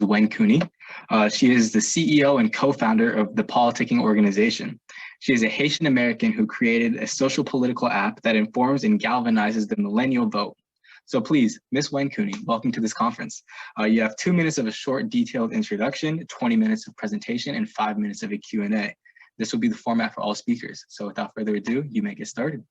Wen Kuni. She is the CEO and co-founder of the Politicking organization. She is a Haitian American who created a social political app that informs and galvanizes the millennial vote. So please, Ms. Wen Kuni, welcome to this conference. You have 2 minutes of a short, detailed introduction, 20 minutes of presentation, and 5 minutes of a Q&A. This will be the format for all speakers. So without further ado, you may get started.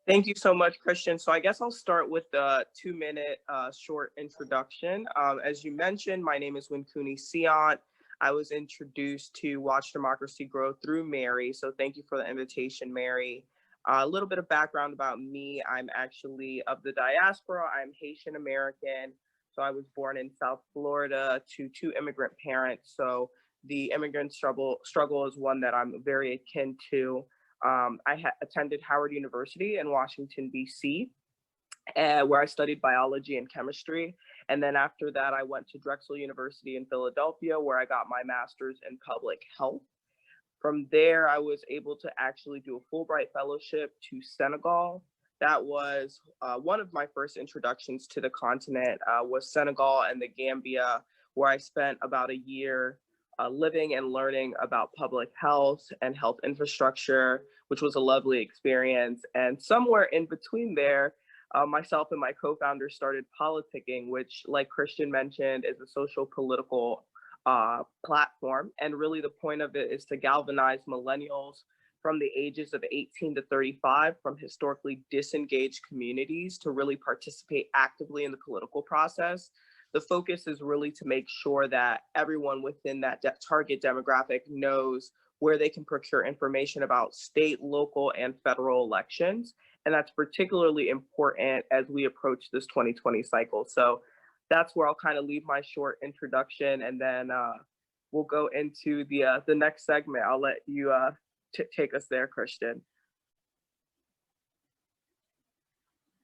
Thank you so much, Christian. So I guess I'll start with the 2-minute short introduction. As you mentioned, my name is Wen Kuni Siant. I was introduced to Watch Democracy Grow through Mary. So thank you for the invitation, Mary. A little bit of background about me. I'm actually of the diaspora. I'm Haitian American. So I was born in South Florida to 2 immigrant parents. So the immigrant struggle is one that I'm very akin to. I attended Howard University in Washington, D.C., where I studied biology and chemistry. And then after that, I went to Drexel University in Philadelphia, where I got my master's in public health. From there, I was able to actually do a Fulbright fellowship to Senegal. That was one of my first introductions to the continent, was Senegal and the Gambia, where I spent about a year living and learning about public health and health infrastructure, which was a lovely experience. And somewhere in between there, myself and my co-founder started Politicking, which, like Christian mentioned, is a social political platform. And really the point of it is to galvanize millennials from the ages of 18 to 35 from historically disengaged communities to really participate actively in the political process. The focus is really to make sure that everyone within that target demographic knows where they can procure information about state, local, and federal elections. And that's particularly important as we approach this 2020 cycle. So that's where I'll kind of leave my short introduction, and then we'll go into the next segment. I'll let you take us there, Christian.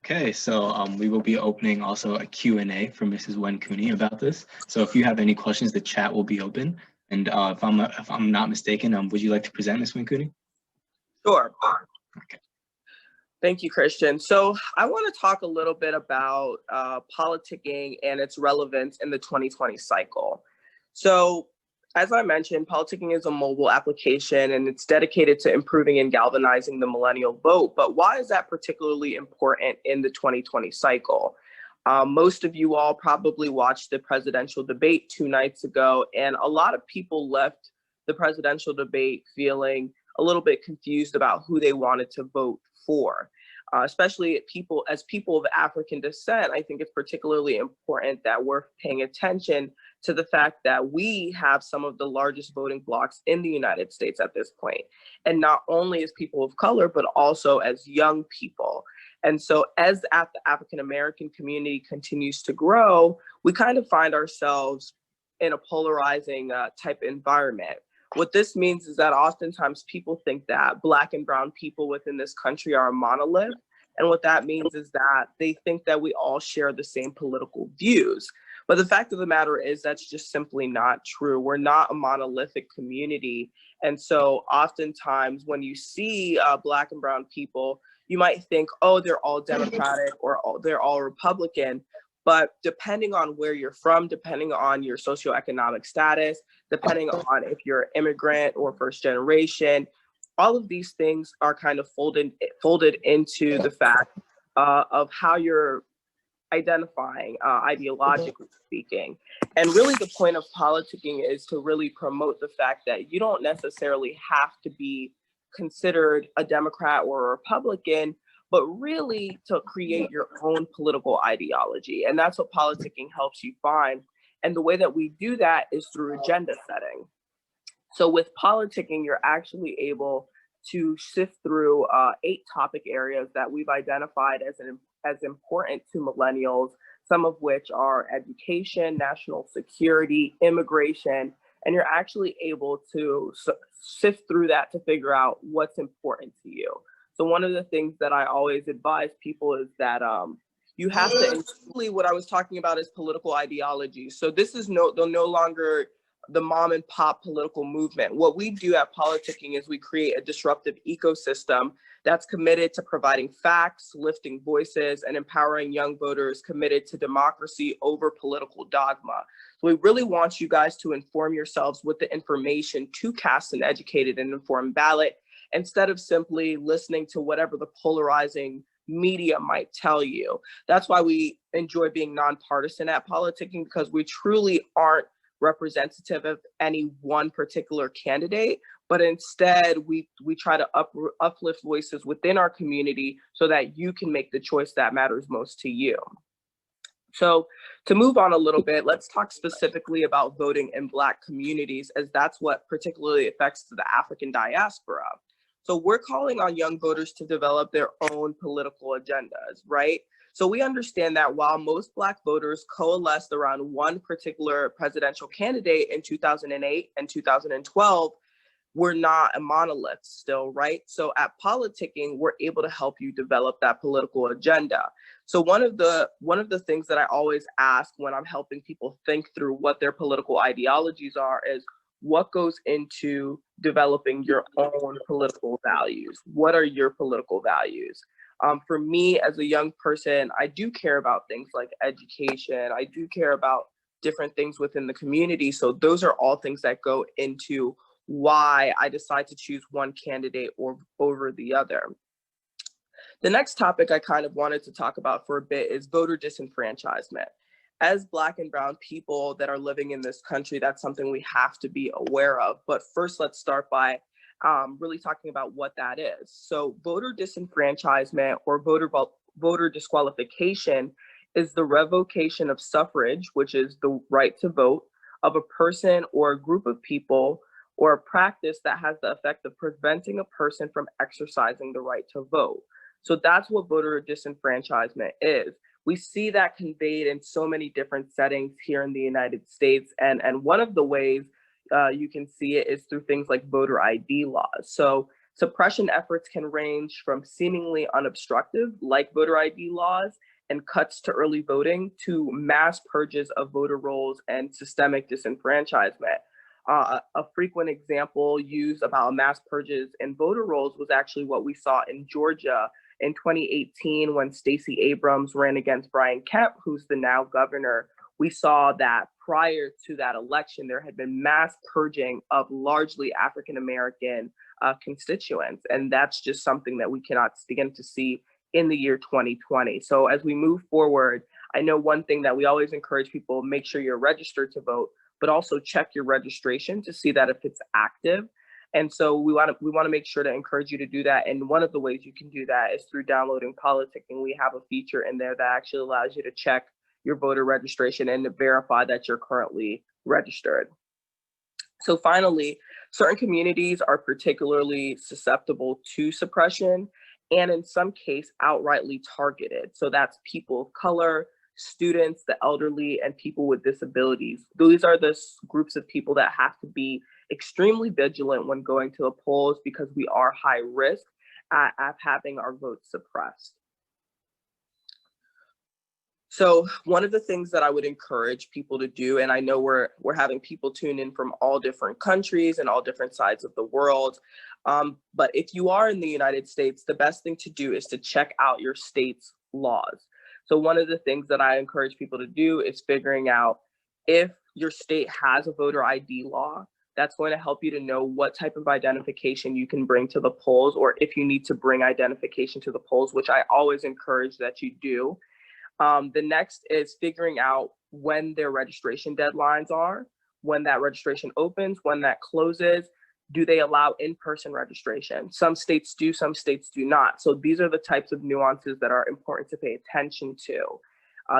Okay, so we will be opening also a Q&A for Mrs. Wen Kuni about this. So if you have any questions, the chat will be open. And if I'm not mistaken, would you like to present, Ms. Wen Kuni? Sure. Okay. Thank you, Christian. So I want to talk a little bit about politicking and its relevance in the 2020 cycle. So as I mentioned, Politicking is a mobile application and it's dedicated to improving and galvanizing the millennial vote. But why is that particularly important in the 2020 cycle? Most of you all probably watched the presidential debate 2 nights ago, and a lot of people left the presidential debate feeling a little bit confused about who they wanted to vote for. Especially people of African descent, I think it's particularly important that we're paying attention to the fact that we have some of the largest voting blocs in the United States at this point. And not only as people of color, but also as young people. And so as the African-American community continues to grow, we kind of find ourselves in a polarizing type environment. What this means is that oftentimes people think that Black and brown people within this country are a monolith. And what that means is that they think that we all share the same political views. But the fact of the matter is that's just simply not true. We're not a monolithic community. And so oftentimes when you see Black and brown people, you might think, oh, they're all Democratic or they're all Republican. But depending on where you're from, depending on your socioeconomic status, depending on if you're an immigrant or first generation, all of these things are kind of folded into the fact of how you're identifying ideologically speaking. And really the point of politicking is to really promote the fact that you don't necessarily have to be considered a Democrat or a Republican, but really to create your own political ideology. And that's what politicking helps you find. And the way that we do that is through agenda setting. So with politicking, you're actually able to sift through 8 topic areas that we've identified as important to millennials, some of which are education, national security, immigration, and you're actually able to sift through that to figure out what's important to you. So one of the things that I always advise people is that you have to, and really what I was talking about is political ideology. So this is no longer the mom and pop political movement. What we do at Politicking is we create a disruptive ecosystem that's committed to providing facts, lifting voices, and empowering young voters committed to democracy over political dogma. So we really want you guys to inform yourselves with the information to cast an educated and informed ballot, instead of simply listening to whatever the polarizing media might tell you. That's why we enjoy being nonpartisan at Politicking, because we truly aren't representative of any one particular candidate, but instead we try to uplift voices within our community so that you can make the choice that matters most to you. So to move on a little bit, let's talk specifically about voting in Black communities, as that's what particularly affects the African diaspora. So we're calling on young voters to develop their own political agendas, right? So we understand that while most Black voters coalesced around one particular presidential candidate in 2008 and 2012, we're not a monolith still, right? So at Politicking, we're able to help you develop that political agenda. So one of the things that I always ask when I'm helping people think through what their political ideologies are is, what goes into developing your own political values? What are your political values? For me, as a young person, I do care about things like education. I do care about different things within the community. So those are all things that go into why I decide to choose one candidate or over the other. The next topic I kind of wanted to talk about for a bit is voter disenfranchisement. As Black and brown people that are living in this country, that's something we have to be aware of. But first, let's start by really talking about what that is. So voter disenfranchisement or voter disqualification is the revocation of suffrage, which is the right to vote, of a person or a group of people, or a practice that has the effect of preventing a person from exercising the right to vote. So that's what voter disenfranchisement is. We see that conveyed in so many different settings here in the United States. And one of the ways you can see it is through things like voter ID laws. So suppression efforts can range from seemingly unobstructive, like voter ID laws and cuts to early voting, to mass purges of voter rolls and systemic disenfranchisement. A frequent example used about mass purges and voter rolls was actually what we saw in Georgia in 2018 when Stacey Abrams ran against Brian Kemp, who's the now governor. We saw that prior to that election, there had been mass purging of largely African-American constituents. And that's just something that we cannot begin to see in the year 2020. So as we move forward, I know one thing that we always encourage people, make sure you're registered to vote, but also check your registration to see that if it's active. And so we want to make sure to encourage you to do that. And one of the ways you can do that is through downloading Politicking. We have a feature in there that actually allows you to check your voter registration and to verify that you're currently registered. So finally, certain communities are particularly susceptible to suppression, and in some case, outrightly targeted. So that's people of color, students, the elderly, and people with disabilities. These are the groups of people that have to be extremely vigilant when going to the polls, because we are high risk at having our votes suppressed. So one of the things that I would encourage people to do, and I know we're having people tune in from all different countries and all different sides of the world, but if you are in the United States, the best thing to do is to check out your state's laws. So one of the things that I encourage people to do is figuring out if your state has a voter ID law. That's going to help you to know what type of identification you can bring to the polls, or if you need to bring identification to the polls, which I always encourage that you do. The next is figuring out when their registration deadlines are, when that registration opens, when that closes. Do they allow in-person registration? Some states do, some states do not. So these are the types of nuances that are important to pay attention to.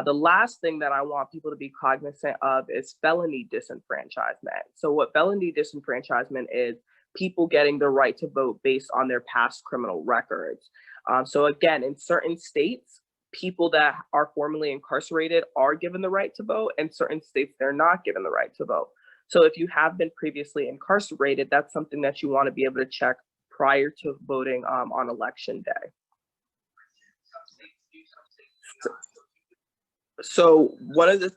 The last thing that I want people to be cognizant of is felony disenfranchisement. So what felony disenfranchisement is, people getting the right to vote based on their past criminal records. So again, in certain states, people that are formerly incarcerated are given the right to vote, and certain states they're not given the right to vote. So if you have been previously incarcerated, that's something that you want to be able to check prior to voting on election day. So one of the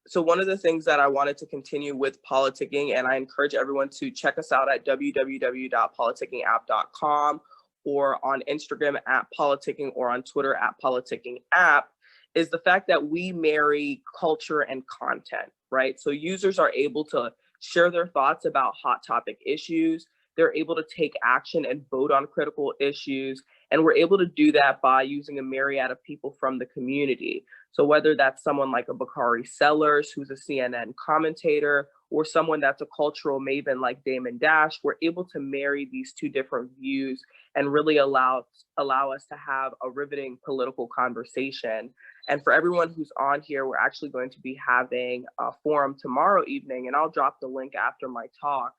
So one of the things that I wanted to continue with Politicking, and I encourage everyone to check us out at www.politickingapp.com or on Instagram at Politicking or on Twitter at Politicking App, is the fact that we marry culture and content, right? So users are able to share their thoughts about hot topic issues. They're able to take action and vote on critical issues. And we're able to do that by using a myriad of people from the community. So whether that's someone like a Bakari Sellers, who's a CNN commentator, or someone that's a cultural maven like Damon Dash, we're able to marry these two different views and really allow us to have a riveting political conversation. And for everyone who's on here, we're actually going to be having a forum tomorrow evening, and I'll drop the link after my talk.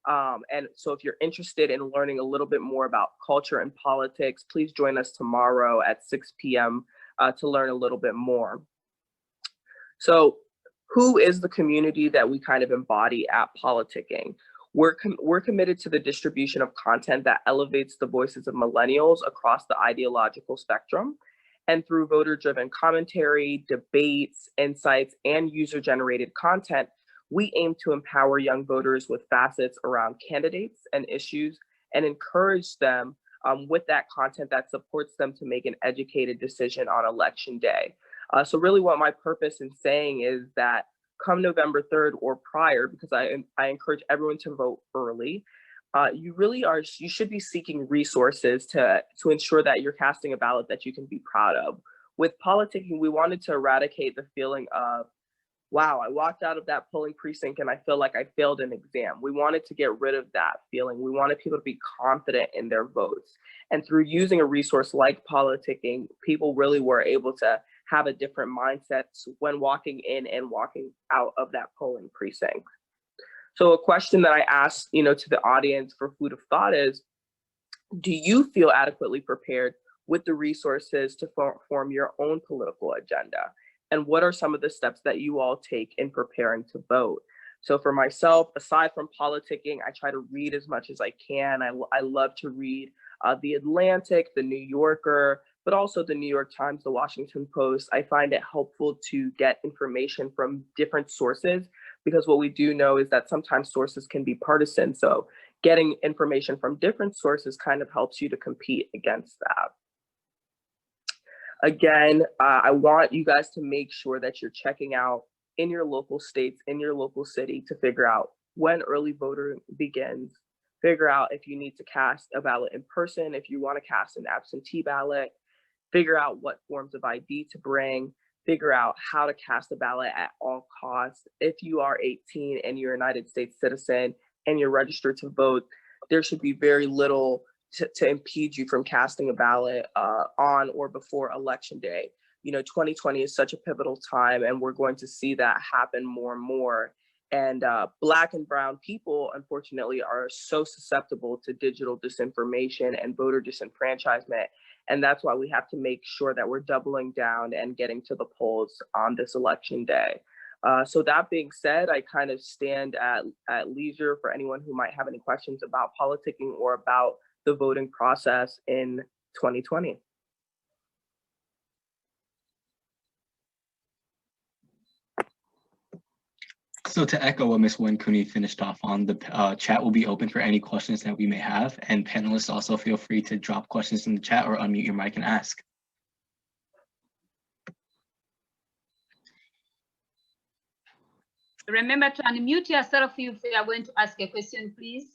And so if you're interested in learning a little bit more about culture and politics, please join us tomorrow at 6 p.m. To learn a little bit more. So who is the community that we kind of embody at Politicking? We're committed to the distribution of content that elevates the voices of millennials across the ideological spectrum. And through voter-driven commentary, debates, insights, and user-generated content, we aim to empower young voters with facets around candidates and issues and encourage them with that content that supports them to make an educated decision on election day. So really what my purpose in saying is that come November 3rd or prior, because I encourage everyone to vote early, you should be seeking resources to ensure that you're casting a ballot that you can be proud of. With Politicking, we wanted to eradicate the feeling of, wow, I walked out of that polling precinct and I feel like I failed an exam. We wanted to get rid of that feeling. We wanted people to be confident in their votes. And through using a resource like Politicking, people really were able to have a different mindset when walking in and walking out of that polling precinct. So a question that I asked, to the audience for food of thought is, do you feel adequately prepared with the resources to form your own political agenda? And what are some of the steps that you all take in preparing to vote? So for myself, aside from Politicking, I try to read as much as I can. I love to read The Atlantic, The New Yorker, but also the New York Times, the Washington Post. I find it helpful to get information from different sources, because what we do know is that sometimes sources can be partisan. So getting information from different sources kind of helps you to compete against that. Again, I want you guys to make sure that you're checking out in your local states, in your local city, to figure out when early voting begins, figure out if you need to cast a ballot in person, if you want to cast an absentee ballot, figure out what forms of ID to bring, figure out how to cast a ballot at all costs. If you are 18 and you're a United States citizen and you're registered to vote, there should be very little to impede you from casting a ballot on or before election day. 2020 is such a pivotal time, and we're going to see that happen more and more. And Black and brown people, unfortunately, are so susceptible to digital disinformation and voter disenfranchisement. And that's why we have to make sure that we're doubling down and getting to the polls on this election day. So that being said, I kind of stand at leisure for anyone who might have any questions about politicking or about the voting process in 2020. So to echo what Ms. Kuni finished off on, the chat will be open for any questions that we may have, and panelists also feel free to drop questions in the chat or unmute your mic and ask. Remember to unmute yourself if you are going to ask a question, please.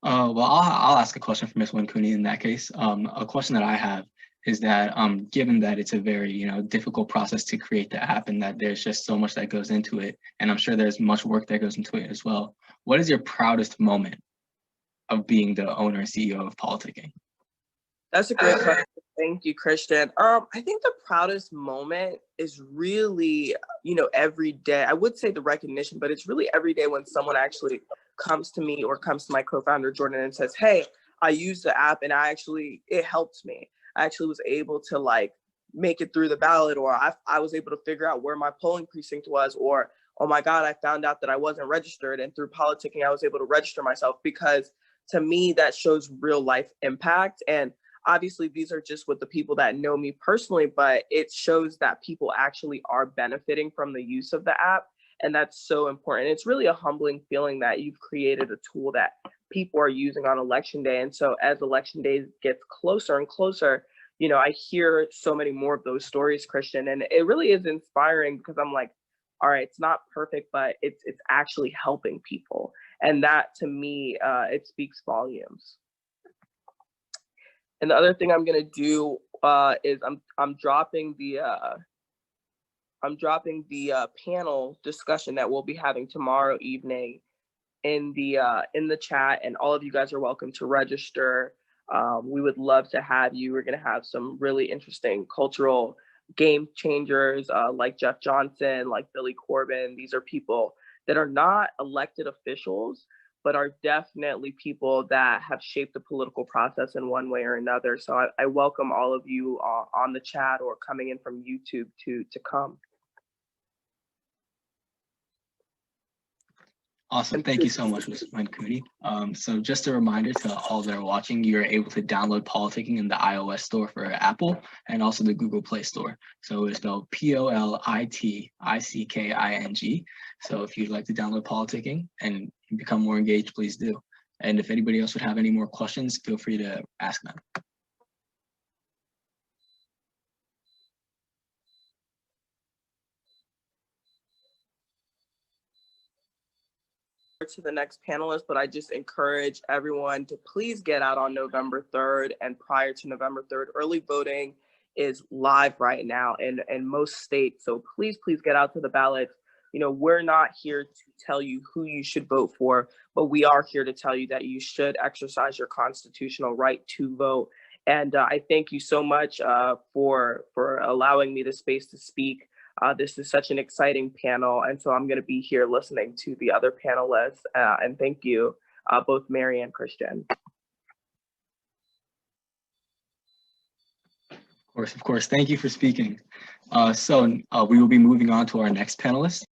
Well, I'll ask a question for Ms. Kuni in that case. A question that I have is that given that it's a very difficult process to create the app, and that there's just so much that goes into it, and I'm sure there's much work that goes into it as well, what is your proudest moment of being the owner and CEO of Politicking? That's a great question. Thank you, Christian. I think the proudest moment is really, every day. I would say the recognition, but it's really every day when someone actually comes to me or comes to my co-founder, Jordan, and says, hey, I used the app and it helped me. I actually was able to make it through the ballot, or I was able to figure out where my polling precinct was, or, oh my God, I found out that I wasn't registered, and through Politicking, I was able to register myself, because to me, that shows real life impact. And obviously these are just with the people that know me personally, but it shows that people actually are benefiting from the use of the app. And that's so important. It's really a humbling feeling that you've created a tool that people are using on election day. And so as election day gets closer and closer, you know, I hear so many more of those stories, Christian, and it really is inspiring because I'm like, all right, it's not perfect, but it's actually helping people. And that to me, it speaks volumes. And the other thing I'm gonna do is I'm dropping the panel discussion that we'll be having tomorrow evening in the chat, and all of you guys are welcome to register. We would love to have you. We're gonna have some really interesting cultural game changers like Jeff Johnson, like Billy Corbin. These are people that are not elected officials, but are definitely people that have shaped the political process in one way or another. So I welcome all of you on the chat or coming in from YouTube to come. Awesome. Thank you so much, Ms. Kuni. So just a reminder to all that are watching, you're able to download Politicking in the iOS store for Apple and also the Google Play Store. So it's spelled Politicking. So if you'd like to download Politicking and become more engaged, please do. And if anybody else would have any more questions, feel free to ask them. To the next panelist, but I just encourage everyone to please get out on November 3rd, and prior to November 3rd, early voting is live right now in most states. So please get out to the ballots. You know, we're not here to tell you who you should vote for, but we are here to tell you that you should exercise your constitutional right to vote. And I thank you so much for allowing me the space to speak. This is such an exciting panel, and so I'm going to be here listening to the other panelists, and thank you, both Mary and Christian. Of course. Thank you for speaking. So we will be moving on to our next panelist.